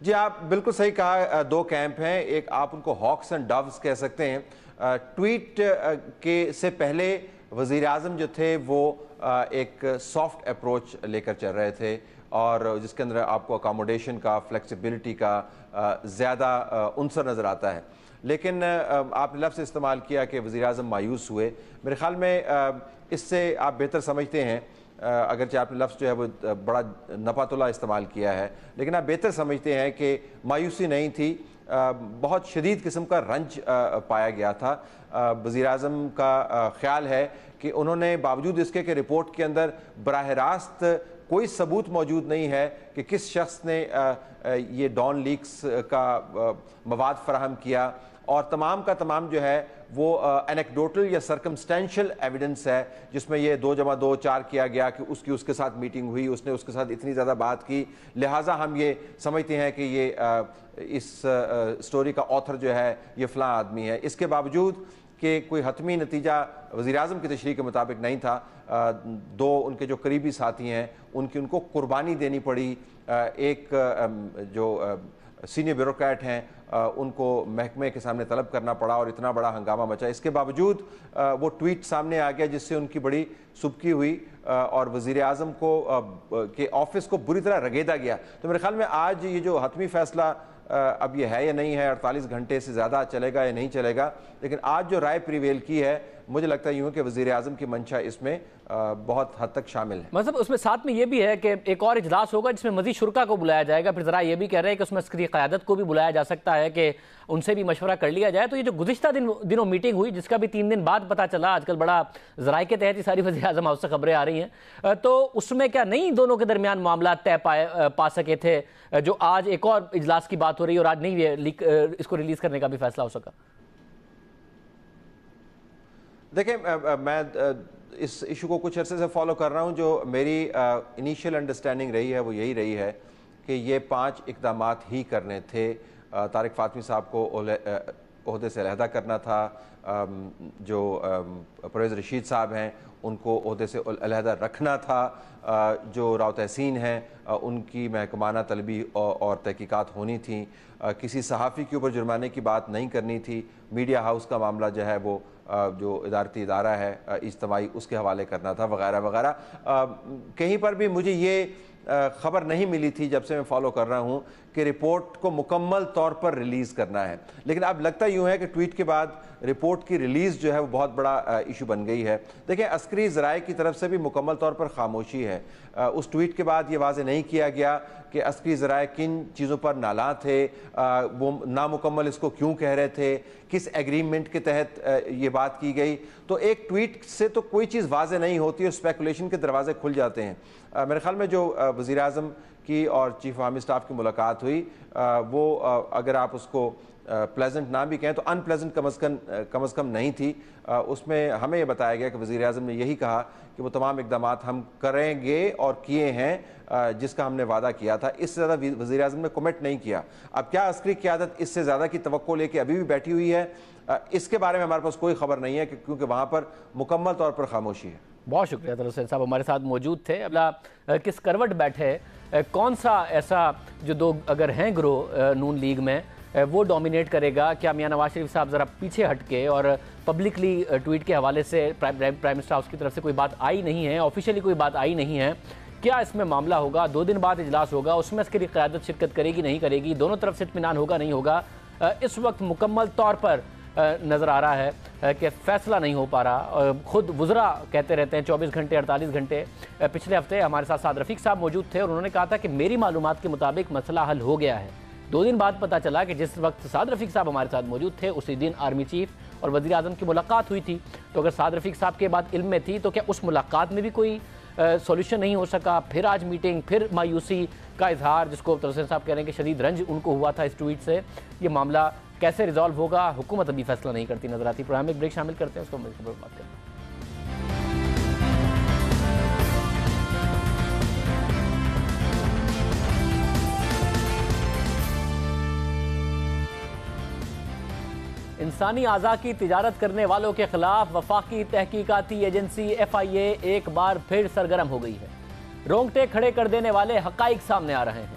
جی آپ بالکل صحیح کہا، دو کیمپ ہیں، ایک آپ ان کو ہاکس اینڈ ڈوز کہہ سکتے ہیں۔ ٹویٹ کے سے پہلے وزیر اعظم جو تھے وہ ایک سافٹ اپروچ لے کر چل رہے تھے، اور جس کے اندر آپ کو اکاموڈیشن کا، فلیکسیبلٹی کا زیادہ عنصر نظر آتا ہے۔ لیکن آپ نے لفظ استعمال کیا کہ وزیر اعظم مایوس ہوئے۔ میرے خیال میں اس سے آپ بہتر سمجھتے ہیں، اگرچہ آپ نے لفظ جو ہے وہ بڑا نپاتلا استعمال کیا ہے، لیکن آپ بہتر سمجھتے ہیں کہ مایوسی نہیں تھی، بہت شدید قسم کا رنج پایا گیا تھا۔ وزیر اعظم کا خیال ہے کہ انہوں نے باوجود اس کے کہ رپورٹ کے اندر براہ راست کوئی ثبوت موجود نہیں ہے کہ کس شخص نے یہ ڈان لیکس کا مواد فراہم کیا، اور تمام کا تمام جو ہے وہ اینیکڈوٹل یا سرکمسٹینشل ایویڈنس ہے، جس میں یہ 2+2=4 کیا گیا کہ اس کے ساتھ میٹنگ ہوئی، اس نے اس کے ساتھ اتنی زیادہ بات کی، لہٰذا ہم یہ سمجھتے ہیں کہ یہ اس سٹوری کا آتھر جو ہے یہ فلاں آدمی ہے۔ اس کے باوجود کہ کوئی حتمی نتیجہ وزیر اعظم کی تشریح کے مطابق نہیں تھا، دو ان کے جو قریبی ساتھی ہیں ان کو قربانی دینی پڑی۔ ایک جو سینئر بیوروکریٹ ہیں ان کو محکمے کے سامنے طلب کرنا پڑا، اور اتنا بڑا ہنگامہ مچا۔ اس کے باوجود وہ ٹویٹ سامنے آ گیا جس سے ان کی بڑی سبکی ہوئی، اور وزیر اعظم کو کے آفس کو بری طرح رگیدا گیا۔ تو میرے خیال میں آج یہ جو حتمی فیصلہ اب یہ ہے یا نہیں ہے، 48 گھنٹے سے زیادہ چلے گا یا نہیں چلے گا، لیکن آج جو رائے پریویل کی ہے، مجھے لگتا ہے یوں کہ وزیر اعظم کی منشا اس میں بہت حد تک شامل ہے۔ مطلب اس میں ساتھ میں یہ بھی ہے کہ ایک اور اجلاس ہوگا جس میں مزید شرکا کو بلایا جائے گا، پھر ذرا یہ بھی کہہ رہے ہیں کہ اس میں عسکری قیادت کو بھی بلایا جا سکتا ہے کہ ان سے بھی مشورہ کر لیا جائے۔ تو یہ جو گزشتہ دنوں میٹنگ ہوئی، جس کا بھی 3 دن بعد پتہ چلا، آج کل بڑا ذرائع کے تحت یہ ساری وزیر اعظم ہاؤس سے خبریں آ رہی ہیں، تو اس میں کیا نہیں دونوں کے درمیان معاملات طے پا سکے تھے، جو آج ایک اور اجلاس کی بات ہو رہی ہے اور آج نہیں اس کو ریلیز کرنے کا بھی فیصلہ ہو سکا؟ دیکھیں، میں اس ایشو کو کچھ عرصے سے فالو کر رہا ہوں۔ جو میری انیشیل انڈرسٹینڈنگ رہی ہے وہ یہی رہی ہے کہ یہ 5 اقدامات ہی کرنے تھے۔ طارق فاطمی صاحب کو عہدے سے علیحدہ کرنا تھا، جو پرویز رشید صاحب ہیں ان کو عہدے سے علیحدہ رکھنا تھا، جو راؤ تحسین ہیں ان کی محکمانہ طلبی اور تحقیقات ہونی تھیں، کسی صحافی کے اوپر جرمانے کی بات نہیں کرنی تھی، میڈیا ہاؤس کا معاملہ جو ہے وہ جو ادارتی ادارہ ہے اجتماعی اس کے حوالے کرنا تھا، وغیرہ وغیرہ۔ کہیں پر بھی مجھے یہ خبر نہیں ملی تھی جب سے میں فالو کر رہا ہوں کہ رپورٹ کو مکمل طور پر ریلیز کرنا ہے، لیکن اب لگتا یوں ہے کہ ٹویٹ کے بعد رپورٹ کی ریلیز جو ہے وہ بہت بڑا ایشو بن گئی ہے۔ دیکھیں، عسکری ذرائع کی طرف سے بھی مکمل طور پر خاموشی ہے۔ اس ٹویٹ کے بعد یہ واضح نہیں کیا گیا کہ عسکری ذرائع کن چیزوں پر نالاں تھے، وہ نامکمل اس کو کیوں کہہ رہے تھے، کس ایگریمنٹ کے تحت یہ بات کی گئی۔ تو ایک ٹویٹ سے تو کوئی چیز واضح نہیں ہوتی اور اسپیکولیشن کے دروازے کھل جاتے ہیں۔ میرے خیال میں جو وزیر اعظم کی اور چیف آرمی اسٹاف کی ملاقات ہوئی، وہ اگر آپ اس کو پلیزنٹ نہ بھی کہیں تو ان پلیزنٹ کم از کم نہیں تھی۔ اس میں ہمیں یہ بتایا گیا کہ وزیر اعظم نے یہی کہا کہ وہ تمام اقدامات ہم کریں گے اور کیے ہیں جس کا ہم نے وعدہ کیا تھا۔ اس سے زیادہ وزیر اعظم نے کمٹ نہیں کیا۔ اب کیا عسکری قیادت اس سے زیادہ کی توقع لے کے ابھی بھی بیٹھی ہوئی ہے، اس کے بارے میں ہمارے پاس کوئی خبر نہیں ہے، کیونکہ وہاں پر مکمل طور پر خاموشی ہے۔ بہت شکریہ طلعت حسین صاحب ہمارے ساتھ موجود تھے۔ اب کس کروٹ بیٹھے، کون سا ایسا جو دو اگر ہیں گروہ نون لیگ میں وہ ڈومینیٹ کرے گا؟ کیا میاں نواز شریف صاحب ذرا پیچھے ہٹ کے، اور پبلکلی ٹویٹ کے حوالے سے پرائم منسٹر ہاؤس کی طرف سے کوئی بات آئی نہیں ہے، آفیشیلی کوئی بات آئی نہیں ہے، کیا اس میں معاملہ ہوگا؟ 2 دن بعد اجلاس ہوگا، اس میں عسکری قیادت شرکت کرے گی نہیں کرے گی، دونوں طرف سے اطمینان ہوگا نہیں ہوگا، اس وقت مکمل طور پر نظر آ رہا ہے کہ فیصلہ نہیں ہو پا رہا۔ خود وزراء کہتے رہتے ہیں 24 گھنٹے 48 گھنٹے۔ پچھلے ہفتے ہمارے ساتھ سعد رفیق صاحب موجود تھے اور انہوں نے کہا تھا کہ میری معلومات کے مطابق مسئلہ حل ہو گیا ہے۔ 2 دن بعد پتہ چلا کہ جس وقت سعد رفیق صاحب ہمارے ساتھ موجود تھے اسی دن آرمی چیف اور وزیر اعظم کی ملاقات ہوئی تھی۔ تو اگر سعد رفیق صاحب کے بعد علم میں تھی تو کیا اس ملاقات میں بھی کوئی سولوشن نہیں ہو سکا؟ پھر آج میٹنگ، پھر مایوسی کا اظہار، جس کو طلعت حسین صاحب کہہ رہے ہیں کہ شدید رنج ان کو ہوا تھا اس ٹویٹ سے۔ یہ معاملہ کیسے ریزالو ہوگا؟ حکومت ابھی فیصلہ نہیں کرتی نظر آتی۔ پروگرام میں ایک بریک شامل کرتے ہیں، اس کو ہم خبر بات کریں گے۔ انسانی اعضاء کی تجارت کرنے والوں کے خلاف وفاقی تحقیقاتی ایجنسی FIA ایک بار پھر سرگرم ہو گئی ہے۔ رونگٹے کھڑے کر دینے والے حقائق سامنے آ رہے ہیں۔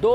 2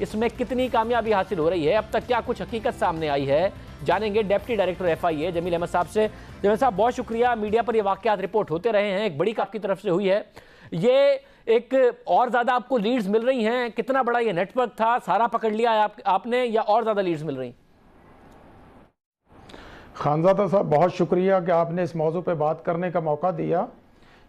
اس میں کتنی کامیابی حاصل ہو رہی ہے، اب تک کیا کچھ حقیقت سامنے آئی ہے، جانیں گے ڈیپٹی ڈائریکٹر FIA جمیل احمد صاحب سے۔ جمیل صاحب بہت شکریہ، میڈیا پر یہ واقعات رپورٹ ہوتے رہے ہیں، ایک بڑی آپ کی طرف سے ہوئی ہے، یہ ایک اور زیادہ آپ کو لیڈز مل رہی ہیں، کتنا بڑا یہ نیٹ ورک تھا، سارا پکڑ لیا ہے آپ نے یا اور زیادہ لیڈز مل رہی ہیں؟ خانزادہ صاحب بہت شکریہ کہ آپ نے اس موضوع پہ بات کرنے کا موقع دیا۔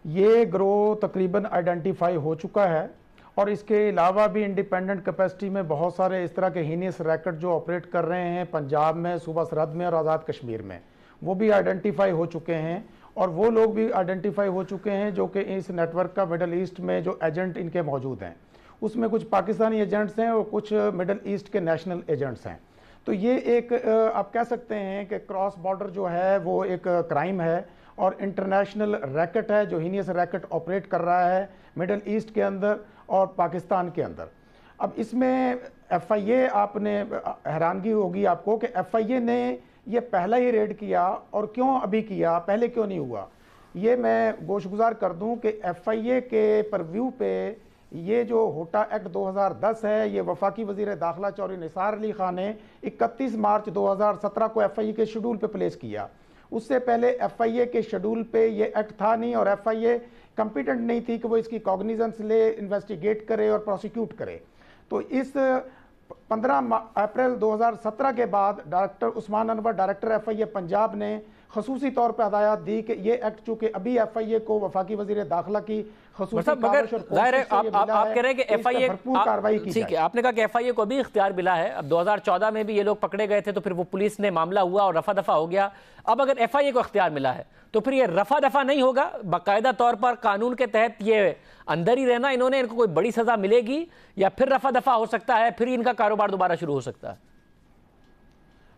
یہ گروہ تقریباً آئیڈینٹیفائی ہو چکا ہے اور اس کے علاوہ بھی انڈیپینڈنٹ کیپیسٹی میں بہت سارے اس طرح کے ہینیس ریکٹ جو آپریٹ کر رہے ہیں پنجاب میں، صوبہ سرحد میں اور آزاد کشمیر میں، وہ بھی آئیڈینٹیفائی ہو چکے ہیں، اور وہ لوگ بھی آئیڈینٹیفائی ہو چکے ہیں جو کہ اس نیٹ ورک کا مڈل ایسٹ میں جو ایجنٹ ان کے موجود ہیں، اس میں کچھ پاکستانی ایجنٹس ہیں اور کچھ مڈل ایسٹ کے نیشنل ایجنٹس ہیں۔ تو یہ ایک آپ کہہ سکتے ہیں کہ کراس بارڈر جو ہے وہ ایک کرائم ہے اور انٹرنیشنل ریکٹ ہے جو ہینیس ریکٹ آپریٹ کر رہا ہے مڈل ایسٹ کے اندر اور پاکستان کے اندر۔ اب اس میں FIA، آپ نے حیرانگی ہوگی آپ کو کہ FIA نے یہ پہلا ہی ریڈ کیا، اور کیوں ابھی کیا، پہلے کیوں نہیں ہوا؟ یہ میں گوشگزار کر دوں کہ FIA کے پرویو پہ یہ جو ہوٹا ایکٹ 2010 ہے، یہ وفاقی وزیر داخلہ چودھری نثار علی خان نے 31 مارچ 2017 کو FIA کے شیڈول پہ پلیس کیا۔ اس سے پہلے FIA کے شیڈول پہ یہ ایکٹ تھا نہیں، اور FIA کمپیٹنٹ نہیں تھی کہ وہ اس کی کاگنیزنس لے، انویسٹیگیٹ کرے اور پروسیکیوٹ کرے۔ تو اس 15 اپریل 2017 کے بعد ڈائریکٹر عثمان انور، ڈائریکٹر FIA پنجاب نے خصوصی طور پہ ہدایات دی کہ یہ ایکٹ چونکہ ابھی FIA کو وفاقی وزیر داخلہ کی خصوصی کاوش اور ظاہر ہے آپ کہہ رہے ہیں کہ FIA بھرپور کارروائی کی جائے۔ آپ نے کہا کہ FIA کو بھی اختیار ملا ہے، اب 2014 میں بھی یہ لوگ پکڑے گئے تھے تو پھر وہ پولیس نے معاملہ ہوا اور رفع دفع ہو گیا، اب اگر FIA کو اختیار ملا ہے تو پھر یہ رفع دفع نہیں ہوگا، باقاعدہ طور پر قانون کے تحت یہ اندر ہی رہنا، انہوں نے ان کو کوئی بڑی سزا ملے گی یا پھر رفع دفع ہو سکتا ہے، پھر ان کا کاروبار دوبارہ شروع ہو سکتا ہے؟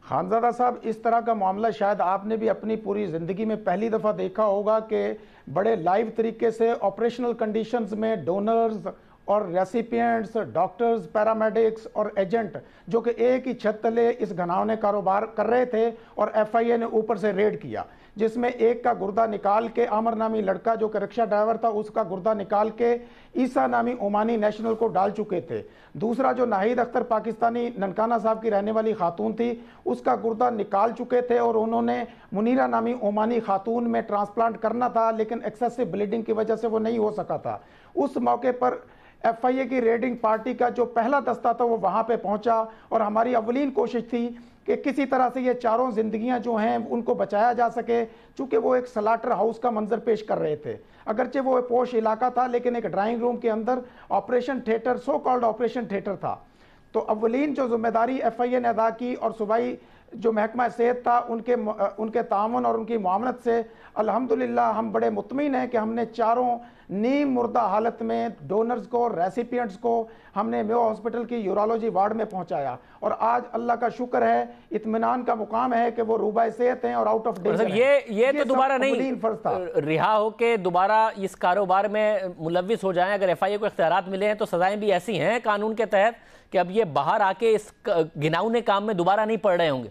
خانزادہ صاحب اس طرح کا معاملہ شاید آپ نے بھی اپنی پوری زندگی میں پہلی دفعہ دیکھا ہوگا کہ بڑے لائیو طریقے سے آپریشنل کنڈیشنز میں ڈونرز اور ریسیپینٹس، ڈاکٹرز، پیرامیڈکس اور ایجنٹ جو کہ ایک ہی چھت تلے اس گھناؤنے کاروبار کر رہے تھے، اور FIA نے اوپر سے ریڈ کیا، جس میں ایک کا گردہ نکال کے عامر نامی لڑکا جو کہ رکشہ ڈرائیور تھا اس کا گردہ نکال کے عیسیٰ نامی عمانی نیشنل کو ڈال چکے تھے۔ دوسرا جو ناہید اختر پاکستانی ننکانہ صاحب کی رہنے والی خاتون تھی، اس کا گردہ نکال چکے تھے اور انہوں نے منیرہ نامی عمانی خاتون میں ٹرانسپلانٹ کرنا تھا، لیکن ایکسیسو بلیڈنگ کی وجہ سے وہ نہیں ہو سکا تھا۔ اس موقع پر FIA کی ریڈنگ پارٹی کا جو پہلا دستہ تھا وہ وہاں پہ پہنچا، اور ہماری اولین کوشش تھی کہ کسی طرح سے یہ چاروں زندگیاں جو ہیں ان کو بچایا جا سکے، چونکہ وہ ایک سلاٹر ہاؤس کا منظر پیش کر رہے تھے۔ اگرچہ وہ پوش علاقہ تھا لیکن ایک ڈرائنگ روم کے اندر operation theatre, so called operation theatre تھا۔ تو اولین جو ذمہ داری FIA نے ادا کی، اور صوبائی جو محکمہ صحت تھا ان کے تعاون اور ان کی معاونت سے الحمدللہ ہم بڑے مطمئن ہیں کہ ہم نے چاروں نیم مردہ حالت میں ڈونرز کو، ریسیپینٹس کو ہم نے میو ہاسپٹل کی یورولوجی وارڈ میں پہنچایا، اور آج اللہ کا شکر ہے، اطمینان کا مقام ہے کہ وہ روبہ صحت ہیں اور آؤٹ آف ڈینجر ہیں۔ یہ تو دوبارہ نہیں رہا ہو کہ دوبارہ اس کاروبار میں ملوث ہو جائیں، اگر FIA کو اختیارات ملے ہیں تو سزائیں بھی ایسی ہیں قانون کے تحت کہ اب یہ باہر آ کے اس گھناؤنے کام میں دوبارہ نہیں پڑ رہے ہوں گے۔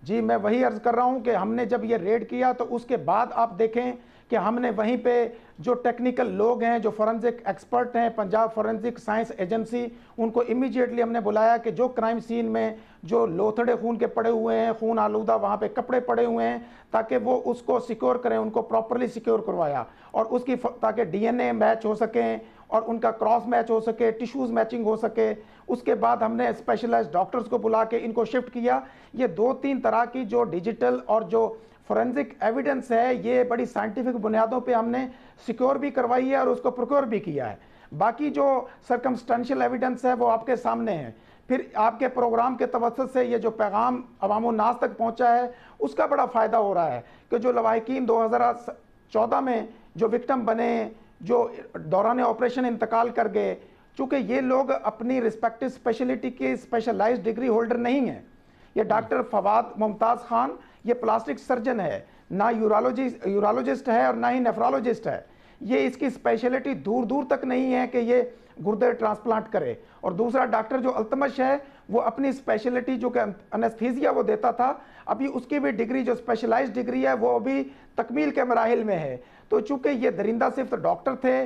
جی میں وہی عرض کر رہا ہوں کہ ہم نے جب یہ ریڈ کیا تو اس کے بعد آپ دیکھیں کہ ہم نے وہیں پہ جو ٹیکنیکل لوگ ہیں، جو فورنزک ایکسپرٹ ہیں، پنجاب فورنزک سائنس ایجنسی، ان کو امیجیٹلی ہم نے بلایا کہ جو کرائم سین میں جو لوتھڑے خون کے پڑے ہوئے ہیں، خون آلودہ وہاں پہ کپڑے پڑے ہوئے ہیں، تاکہ وہ اس کو سیکیور کریں، ان کو پراپرلی سیکیور کروایا، اور اس کی تاکہ DNA میچ ہو سکیں اور ان کا کراس میچ ہو سکے، ٹیشوز میچنگ ہو سکے۔ اس کے بعد ہم نے اسپیشلائزڈ ڈاکٹرز کو بلا کے ان کو شفٹ کیا۔ یہ 2-3 طرح کی جو ڈیجیٹل اور جو فورنزک ایویڈنس ہے، یہ بڑی سائنٹیفک بنیادوں پہ ہم نے سیکیور بھی کروائی ہے اور اس کو پروکیور بھی کیا ہے۔ باقی جو سرکمسٹینشل ایویڈنس ہے وہ آپ کے سامنے ہے۔ پھر آپ کے پروگرام کے توسط سے یہ جو پیغام عوام الناس تک پہنچا ہے، اس کا بڑا فائدہ ہو رہا ہے کہ جو لواحقین 2014 میں جو وکٹم بنے، جو دوران آپریشن انتقال کر گئے، چونکہ یہ لوگ اپنی رسپیکٹو اسپیشلٹی کے اسپیشلائزڈ ڈگری ہولڈر نہیں ہیں۔ یہ ڈاکٹر فواد ممتاز خان یہ پلاسٹک سرجن ہے، نہ یورولوجسٹ ہے اور نہ ہی نیفرولوجسٹ ہے۔ یہ اس کی اسپیشلٹی دور دور تک نہیں ہے کہ یہ گردے ٹرانسپلانٹ کرے۔ اور دوسرا ڈاکٹر جو التمش ہے، وہ اپنی اسپیشلٹی جو کہ انستھیزیا وہ دیتا تھا، ابھی اس کی بھی ڈگری جو اسپیشلائزڈ ڈگری ہے وہ ابھی تکمیل کے مراحل میں ہے۔ تو چونکہ یہ درندہ صرف ڈاکٹر تھے،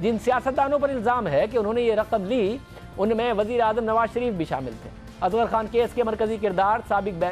جن سیاستدانوں پر الزام ہے کہ انہوں نے یہ رقم لی ان میں وزیر اعظم نواز شریف بھی شامل تھے۔ اصغر خان کیس کے مرکزی کردار سابق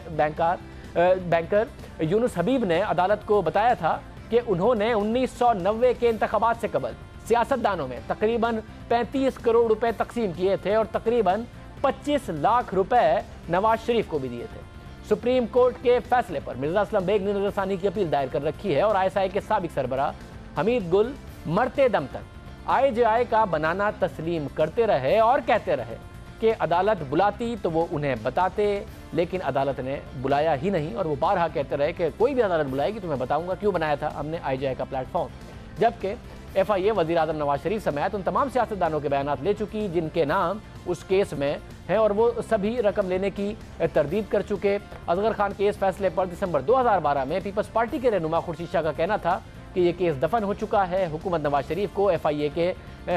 بینکر یونس حبیب نے عدالت کو بتایا تھا کہ انہوں نے 1990 کے انتخابات سے قبل سیاستدانوں میں تقریباً 35 کروڑ روپے تقسیم کیے تھے اور تقریباً 25 لاکھ روپے نواز شریف کو بھی دیے تھے۔ سپریم کورٹ کے فیصلے پر مرزا اسلم بیگ نے نظر ثانی کی اپیل دائر کر رکھی ہے اور ISI کے سابق سربراہ حمید گل مرتے دم تک IJI کا بنانا تسلیم کرتے رہے اور کہتے رہے کہ عدالت بلاتی تو وہ انہیں بتاتے، لیکن عدالت نے بلایا ہی نہیں، اور وہ بارہا کہتے رہے کہ کوئی بھی عدالت بلائے گی تو میں بتاؤں گا کیوں بنایا تھا ہم نے IJI کا پلیٹ فارم۔ جبکہ FIA وزیر اعظم نواز شریف سمیت ان تمام سیاستدانوں کے بیانات لے چکی جن کے نام اس کیس میں ہیں اور وہ سبھی رقم لینے کی تردید کر چکے۔ اصغر خان کیس فیصلے پر دسمبر 2012 میں پیپلز پارٹی کے رہنما خورشید شاہ کا کہنا تھا کہ یہ کیس دفن ہو چکا ہے، حکومت نواز شریف کو FIA کے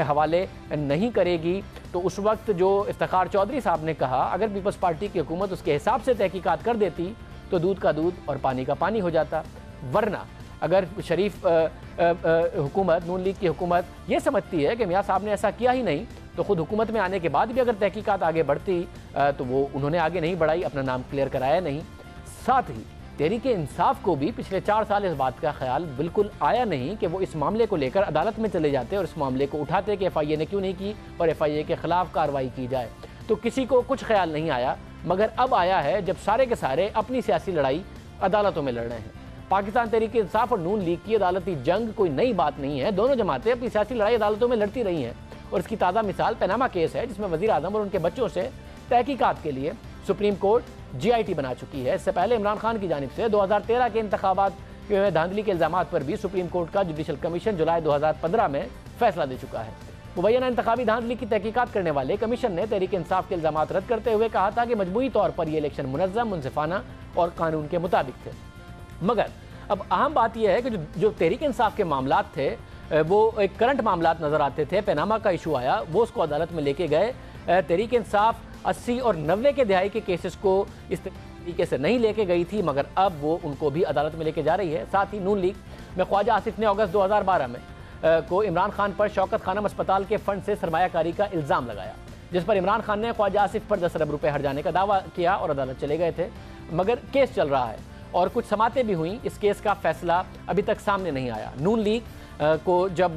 حوالے نہیں کرے گی۔ تو اس وقت جو افتخار چودھری صاحب نے کہا اگر پیپلز پارٹی کی حکومت اس کے حساب سے تحقیقات کر دیتی تو دودھ کا دودھ اور پانی کا پانی ہو جاتا، ورنہ اگر شریف حکومت نون لیگ کی حکومت یہ سمجھتی ہے کہ میاں صاحب نے ایسا کیا ہی نہیں تو خود حکومت میں آنے کے بعد بھی اگر تحقیقات آگے بڑھتی تو وہ انہوں نے آگے نہیں بڑھائی، اپنا نام کلیئر کرایا نہیں۔ ساتھ ہی تحریک انصاف کو بھی پچھلے 4 سال اس بات کا خیال بالکل آیا نہیں کہ وہ اس معاملے کو لے کر عدالت میں چلے جاتے اور اس معاملے کو اٹھاتے کہ FIA نے کیوں نہیں کی اور FIA کے خلاف کارروائی کی جائے۔ تو کسی کو کچھ خیال نہیں آیا، مگر اب آیا ہے جب سارے کے سارے اپنی سیاسی لڑائی عدالتوں میں لڑ رہے ہیں۔ پاکستان تحریک انصاف اور نون لیگ کی عدالتی جنگ کوئی نئی بات نہیں ہے، دونوں جماعتیں اپنی سیاسی لڑائی عدالتوں میں لڑتی رہی ہیں، اور اس کی تازہ مثال پیناما کیس ہے جس میں وزیر اعظم اور ان کے بچوں سے تحقیقات کے لیے سپریم کورٹ GIT بنا چکی ہے۔ اس سے پہلے عمران خان کی جانب سے 2013 کے انتخابات کے دھاندلی کے الزامات پر بھی سپریم کورٹ کا جوڈیشل کمیشن جولائی 2015 میں فیصلہ دے چکا ہے۔ مبینہ انتخابی دھاندلی کی تحقیقات کرنے والے کمیشن نے تحریک انصاف کے الزامات رد کرتے ہوئے کہا تھا کہ مجموعی طور پر یہ الیکشن منظم، منصفانہ اور قانون کے مطابق تھے۔ مگر اب اہم بات یہ ہے کہ جو تحریک انصاف کے معاملات تھے وہ ایک کرنٹ معاملات نظر آتے تھے، پیناما کا ایشو آیا، وہ اس کو عدالت میں لے کے گئے۔ تحریک انصاف 80 اور 90 کے دہائی کے کیسز کو اس طریقے سے نہیں لے کے گئی تھی، مگر اب وہ ان کو بھی عدالت میں لے کے جا رہی ہے۔ ساتھ ہی نون لیگ میں خواجہ آصف نے اگست 2012 میں کو عمران خان پر شوکت خانم اسپتال کے فنڈ سے سرمایہ کاری کا الزام لگایا، جس پر عمران خان نے خواجہ آصف پر 10 ارب روپے ہٹ جانے کا دعویٰ کیا اور عدالت چلے گئے تھے، مگر کیس چل رہا ہے اور کچھ سماعتیں بھی ہوئیں، اس کیس کا فیصلہ ابھی تک سامنے نہیں آیا۔ نون لیگ کو جب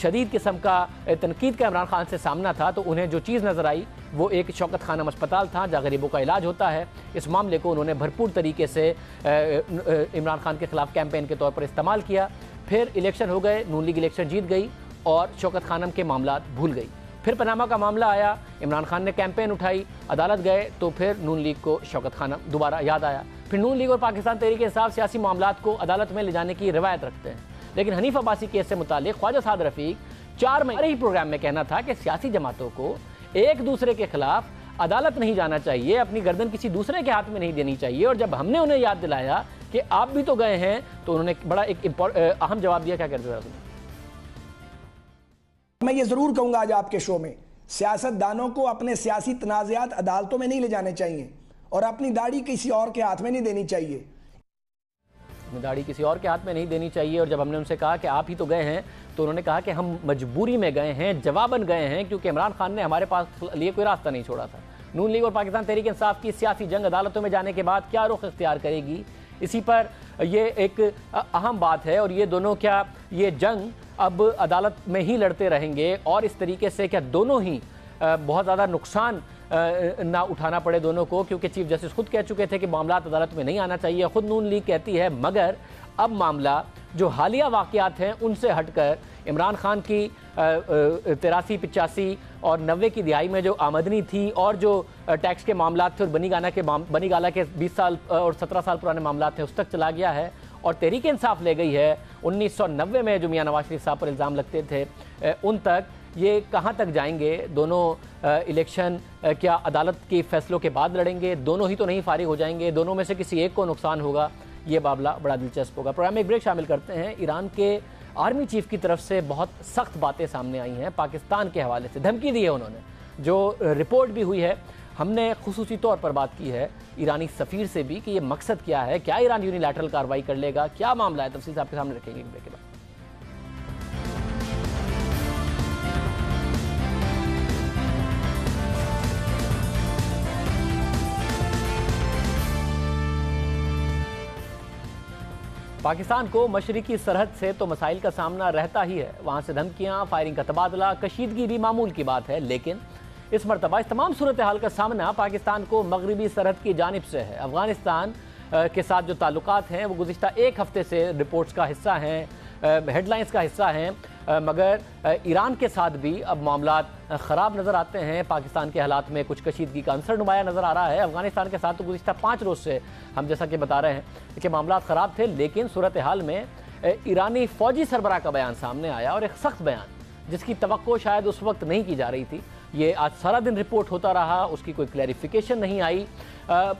شدید قسم کا تنقید کا عمران خان سے سامنا تھا تو انہیں جو چیز نظر آئی وہ ایک شوکت خانم اسپتال تھا جہاں غریبوں کا علاج ہوتا ہے۔ اس معاملے کو انہوں نے بھرپور طریقے سے عمران خان کے خلاف کیمپین کے طور پر استعمال کیا۔ پھر الیکشن ہو گئے، نون لیگ الیکشن جیت گئی اور شوکت خانم کے معاملات بھول گئی۔ پھر پاناما کا معاملہ آیا، عمران خان نے کیمپین اٹھائی، عدالت گئے تو پھر نون لیگ کو شوکت خانم دوبارہ یاد آیا۔ پھر نون لیگ اور پاکستان تحریک انصاف سیاسی معاملات کو عدالت میں لے جانے کی روایت رکھتے ہیں، لیکن حنیف عباسی کیس سے متعلق خواجہ سعد رفیق 4 مئی ہی پروگرام میں کہنا تھا کہ سیاسی جماعتوں کو ایک دوسرے کے خلاف عدالت نہیں جانا چاہیے، اپنی گردن کسی دوسرے کے ہاتھ میں نہیں دینی چاہیے، اور جب ہم نے انہیں یاد دلایا کہ آپ بھی تو گئے ہیں تو انہوں نے بڑا ایک اہم جواب دیا۔ کیا کہتے ہیں؟ میں یہ ضرور کہوں گا آج آپ کے شو میں سیاست دانوں کو اپنے سیاسی تنازعات عدالتوں میں نہیں لے جانے چاہیے اور اپنی داڑھی کسی اور کے ہاتھ میں نہیں دینی چاہیے۔ داڑھی کسی اور کے ہاتھ میں نہیں دینی چاہیے، اور جب ہم نے ان سے کہا کہ آپ ہی تو گئے ہیں تو انہوں نے کہا کہ ہم مجبوری میں گئے ہیں، جواباً گئے ہیں، کیونکہ عمران خان نے ہمارے پاس لیے کوئی راستہ نہیں چھوڑا تھا۔ نون لیگ اور پاکستان تحریک انصاف کی سیاسی جنگ عدالتوں میں جانے کے بعد کیا رخ اختیار کرے گی، اسی پر یہ ایک اہم بات ہے، اور یہ دونوں کیا یہ جنگ اب عدالت میں ہی لڑتے رہیں گے اور اس طریقے سے کیا دونوں ہی بہت زیادہ نقصان نہ اٹھانا پڑے دونوں کو، کیونکہ چیف جسٹس خود کہہ چکے تھے کہ معاملات عدالت میں نہیں آنا چاہیے، خود نون لیگ کہتی ہے، مگر اب معاملہ جو حالیہ واقعات ہیں ان سے ہٹ کر عمران خان کی 83، 85 اور 90 کی دہائی میں جو آمدنی تھی اور جو ٹیکس کے معاملات تھے اور بنی گالا کے 20 سال اور 17 سال پرانے معاملات تھے اس تک چلا گیا ہے، اور تحریک انصاف لے گئی ہے 1990 میں جو میاں نواز شریف صاحب پر الزام لگتے تھے ان تک۔ یہ کہاں تک جائیں گے دونوں الیکشن؟ کیا عدالت کے فیصلوں کے بعد لڑیں گے؟ دونوں ہی تو نہیں فارغ ہو جائیں گے، دونوں میں سے کسی ایک کو نقصان ہوگا، یہ معاملہ بڑا دلچسپ ہوگا۔ پروگرام میں ایک بریک شامل کرتے ہیں۔ ایران کے آرمی چیف کی طرف سے بہت سخت باتیں سامنے آئی ہیں پاکستان کے حوالے سے، دھمکی دی ہے انہوں نے، جو رپورٹ بھی ہوئی ہے۔ ہم نے خصوصی طور پر بات کی ہے ایرانی سفیر سے بھی کہ یہ مقصد کیا ہے، کیا ایران یونیلیٹرل کارروائی کر لے گا، کیا معاملہ ہے، تفصیل سے آپ کے سامنے رکھیں گے ایک بریک کے بعد۔ پاکستان کو مشرقی سرحد سے تو مسائل کا سامنا رہتا ہی ہے، وہاں سے دھمکیاں، فائرنگ کا تبادلہ، کشیدگی بھی معمول کی بات ہے، لیکن اس مرتبہ اس تمام صورتحال کا سامنا پاکستان کو مغربی سرحد کی جانب سے ہے۔ افغانستان کے ساتھ جو تعلقات ہیں وہ گزشتہ ایک ہفتے سے رپورٹس کا حصہ ہیں، ہیڈ لائنز کا حصہ ہیں، مگر ایران کے ساتھ بھی اب معاملات خراب نظر آتے ہیں۔ پاکستان کے حالات میں کچھ کشیدگی کا عنصر نمایاں نظر آ رہا ہے۔ افغانستان کے ساتھ تو گزشتہ 5 روز سے ہم جیسا کہ بتا رہے ہیں کہ معاملات خراب تھے، لیکن صورتحال میں ایرانی فوجی سربراہ کا بیان سامنے آیا، اور ایک سخت بیان جس کی توقع شاید اس وقت نہیں کی جا رہی تھی۔ یہ آج سارا دن رپورٹ ہوتا رہا، اس کی کوئی کلیریفیکیشن نہیں آئی،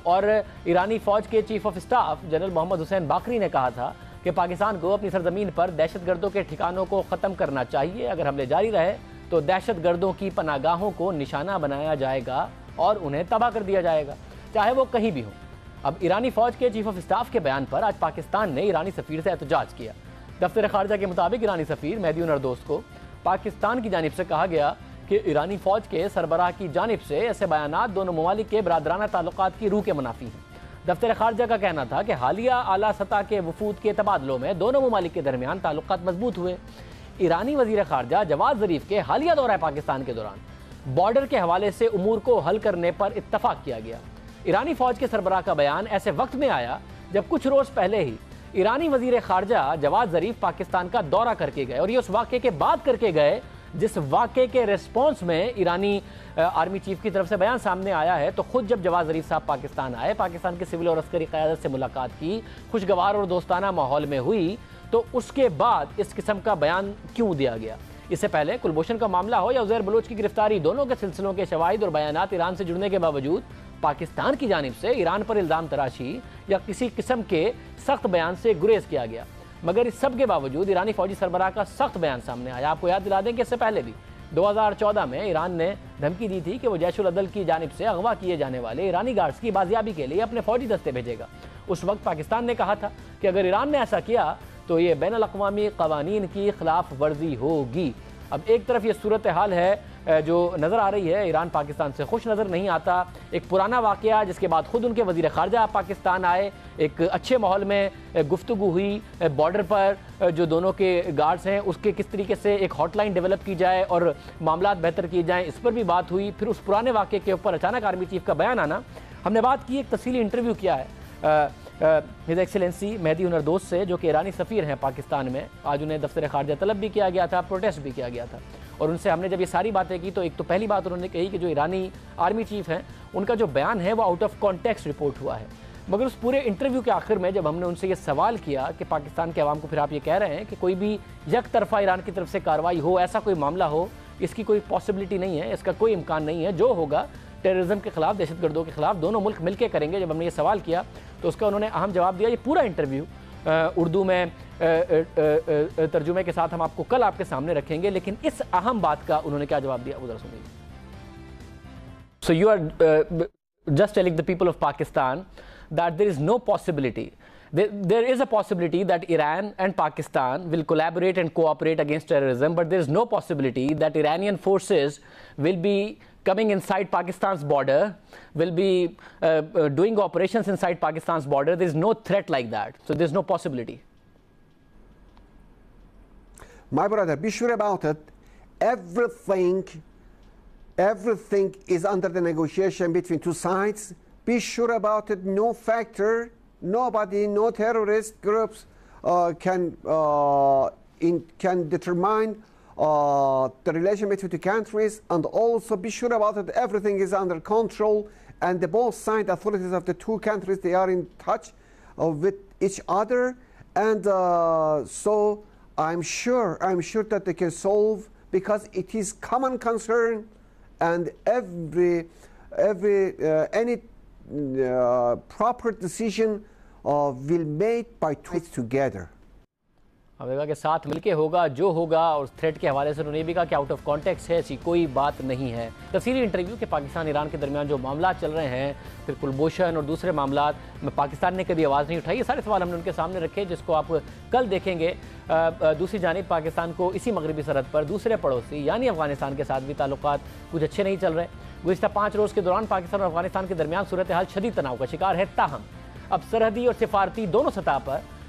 اور ایرانی فوج کے چیف آف اسٹاف جنرل محمد حسین باقری نے کہا تھا کہ پاکستان کو اپنی سرزمین پر دہشت گردوں کے ٹھکانوں کو ختم کرنا چاہیے، اگر حملے جاری رہے تو دہشت گردوں کی پناہ گاہوں کو نشانہ بنایا جائے گا اور انہیں تباہ کر دیا جائے گا، چاہے وہ کہیں بھی ہوں۔ اب ایرانی فوج کے چیف آف اسٹاف کے بیان پر آج پاکستان نے ایرانی سفیر سے احتجاج کیا۔ دفتر خارجہ کے مطابق ایرانی سفیر مہدی نردوس کو پاکستان کی جانب سے کہا گیا کہ ایرانی فوج کے سربراہ کی جانب سے ایسے بیانات دونوں ممالک کے برادرانہ تعلقات کی روح کے منافی ہیں۔ دفتر خارجہ کا کہنا تھا کہ حالیہ اعلیٰ سطح کے وفود کے تبادلوں میں دونوں ممالک کے درمیان تعلقات مضبوط ہوئے۔ ایرانی وزیر خارجہ جواد ظریف کے حالیہ دورہ پاکستان کے دوران بارڈر کے حوالے سے امور کو حل کرنے پر اتفاق کیا گیا۔ ایرانی فوج کے سربراہ کا بیان ایسے وقت میں آیا جب کچھ روز پہلے ہی ایرانی وزیر خارجہ جواد ظریف پاکستان کا دورہ کر کے گئے، اور یہ اس واقعے کے بعد کر کے گئے جس واقعے کے ریسپانس میں ایرانی آرمی چیف کی طرف سے بیان سامنے آیا ہے۔ تو خود جب جواد ظریف صاحب پاکستان آئے، پاکستان کے سول اور عسکری قیادت سے ملاقات کی، خوشگوار اور دوستانہ ماحول میں ہوئی، تو اس کے بعد اس قسم کا بیان کیوں دیا گیا؟ اس سے پہلے کلبھوشن کا معاملہ ہو یا عزیر بلوچ کی گرفتاری، دونوں کے سلسلوں کے شواہد اور بیانات ایران سے جڑنے کے باوجود پاکستان کی جانب سے ایران پر الزام تراشی یا کسی قسم کے سخت بیان سے گریز کیا گیا۔ مگر اس سب کے باوجود ایرانی فوجی سربراہ کا سخت بیان سامنے آیا۔ آپ کو یاد دلا دیں کہ اس سے پہلے بھی 2014 میں ایران نے دھمکی دی تھی کہ وہ جیش العدل کی جانب سے اغوا کیے جانے والے ایرانی گارڈز کی بازیابی کے لیے اپنے فوجی دستے بھیجے گا۔ اس وقت پاکستان نے کہا تھا کہ اگر ایران نے ایسا کیا تو یہ بین الاقوامی قوانین کی خلاف ورزی ہوگی۔ اب ایک طرف یہ صورتحال ہے جو نظر آ رہی ہے، ایران پاکستان سے خوش نظر نہیں آتا۔ ایک پرانا واقعہ جس کے بعد خود ان کے وزیر خارجہ پاکستان آئے، ایک اچھے ماحول میں گفتگو ہوئی، بارڈر پر جو دونوں کے گارڈز ہیں اس کے کس طریقے سے ایک ہاٹ لائن ڈیولپ کی جائے اور معاملات بہتر کیے جائیں، اس پر بھی بات ہوئی۔ پھر اس پرانے واقعے کے اوپر اچانک آرمی چیف کا بیان آنا، ہم نے بات کی، ایک تفصیلی انٹرویو کیا ہے ہز ایکسیلنسی مہدی نردوس سے، جو کہ ایرانی سفیر ہیں پاکستان میں۔ آج انہیں دفتر خارجہ طلب بھی کیا گیا تھا، پروٹیسٹ بھی کیا گیا تھا، اور ان سے ہم نے جب یہ ساری باتیں کی تو ایک تو پہلی بات انہوں نے کہی کہ جو ایرانی آرمی چیف ہیں ان کا جو بیان ہے وہ آؤٹ آف کانٹیکسٹ رپورٹ ہوا ہے۔ مگر اس پورے انٹرویو کے آخر میں جب ہم نے ان سے یہ سوال کیا کہ پاکستان کے عوام کو پھر آپ یہ کہہ رہے ہیں کہ کوئی بھی یک طرفہ ایران کی طرف سے کارروائی ہو، ایسا کوئی معاملہ ہو، اس کی کوئی پاسبلٹی نہیں ہے، اس کا کوئی امکان نہیں ہے، جو ہوگا ٹیررزم کے خلاف، دہشت گردوں کے خلاف دونوں ملک مل کے کریں گے۔ جب ہم نے یہ سوال کیا تو اس کا انہوں نے اہم جواب دیا۔ یہ پورا انٹرویو اردو میں ترجمے کے ساتھ ہم آپ کو کل آپ کے سامنے رکھیں گے، لیکن اس اہم بات کا انہوں نے کیا جواب دیا وہ ذرا سنیے۔ So you are just telling the people of Pakistan that there is no possibility, there is a possibility that Iran and Pakistan will collaborate and cooperate against terrorism, but there is no possibility that Iranian forces will be coming inside Pakistan's border, will be doing operations inside Pakistan's border. There is no threat like that. So there is no possibility. My brother, be sure about it. Everything is under the negotiation between two sides. Be sure about it. No factor, nobody, no terrorist groups can determine the relation between the countries. And also be sure about it. Everything is under control, and the both side authorities of the two countries, they are in touch with each other, and so I'm sure that they can solve, because it is common concern, and any proper decision will made by two sides together. ہم نے کہا کہ ساتھ مل کے ہوگا جو ہوگا، اور تھریٹ کے حوالے سے انہوں نے بھی کہا کہ آؤٹ آف کانٹیکسٹ ہے، ایسی کوئی بات نہیں ہے۔ تفصیلی انٹرویو کہ پاکستان ایران کے درمیان جو معاملات چل رہے ہیں، پھر کلبھوشن اور دوسرے معاملات میں پاکستان نے کبھی آواز نہیں اٹھائی، یہ سارے سوال ہم نے ان کے سامنے رکھے، جس کو آپ کل دیکھیں گے۔ دوسری جانب پاکستان کو اسی مغربی سرحد پر دوسرے پڑوسی یعنی افغانستان کے ساتھ بھی تعلقات کچھ اچھے نہیں چل رہے۔ گزشتہ 5 روز کے دوران پاکستان اور افغانستان کے درمیان صورتحال شدید تناؤ کا شکار ہے، تاہم اب سرحدی اور سفارتی دونوں سطح پر